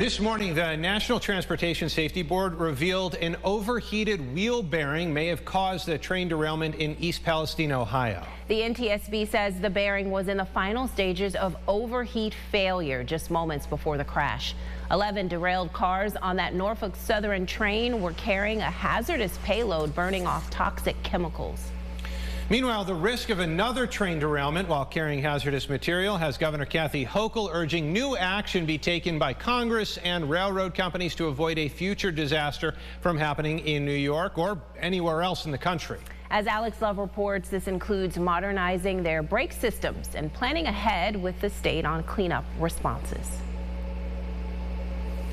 This morning, the National Transportation Safety Board revealed an overheated wheel bearing may have caused a train derailment in East Palestine, Ohio. The NTSB says the bearing was in the final stages of overheat failure just moments before the crash. 11 derailed cars on that Norfolk Southern train were carrying a hazardous payload burning off toxic chemicals. Meanwhile, the risk of another train derailment while carrying hazardous material has Governor Kathy Hochul urging new action be taken by Congress and railroad companies to avoid a future disaster from happening in New York or anywhere else in the country. As Alex Love reports, this includes modernizing their brake systems and planning ahead with the state on cleanup responses.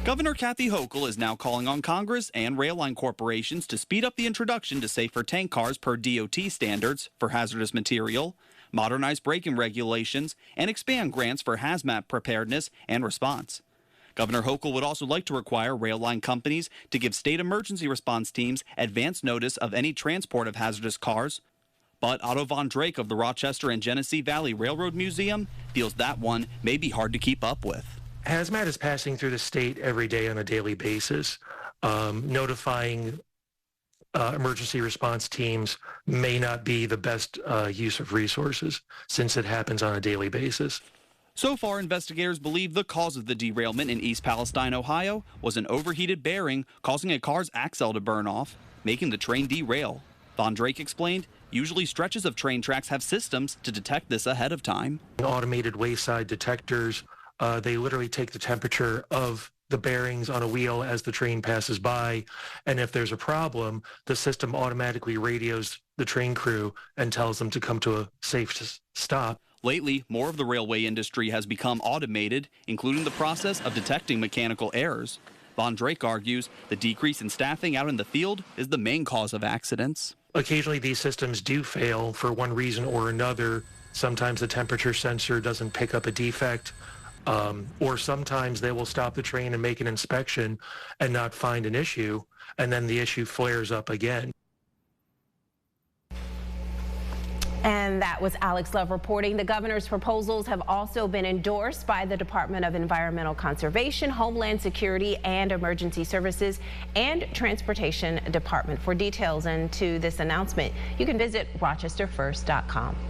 Governor Kathy Hochul is now calling on Congress and rail line corporations to speed up the introduction to safer tank cars per DOT standards for hazardous material, modernize braking regulations, and expand grants for hazmat preparedness and response. Governor Hochul would also like to require rail line companies to give state emergency response teams advance notice of any transport of hazardous cars. But Otto Von Drake of the Rochester and Genesee Valley Railroad Museum feels that one may be hard to keep up with. Hazmat is passing through the state every day on a daily basis. Notifying emergency response teams may not be the best use of resources since it happens on a daily basis. So far, investigators believe the cause of the derailment in East Palestine, Ohio, was an overheated bearing causing a car's axle to burn off, making the train derail. Von Drake explained, usually stretches of train tracks have systems to detect this ahead of time. Automated wayside detectors. They literally take the temperature of the bearings on a wheel as the train passes by, and if there's a problem, the system automatically radios the train crew and tells them to come to a safe stop. Lately, more of the railway industry has become automated, including the process of detecting mechanical errors. Von Drake argues the decrease in staffing out in the field is the main cause of accidents. Occasionally, these systems do fail for one reason or another. Sometimes the temperature sensor doesn't pick up a defect. Or sometimes they will stop the train and make an inspection and not find an issue, and then the issue flares up again. And that was Alex Love reporting. The governor's proposals have also been endorsed by the Department of Environmental Conservation, Homeland Security and Emergency Services, and Transportation Department. For details into this announcement, you can visit rochesterfirst.com.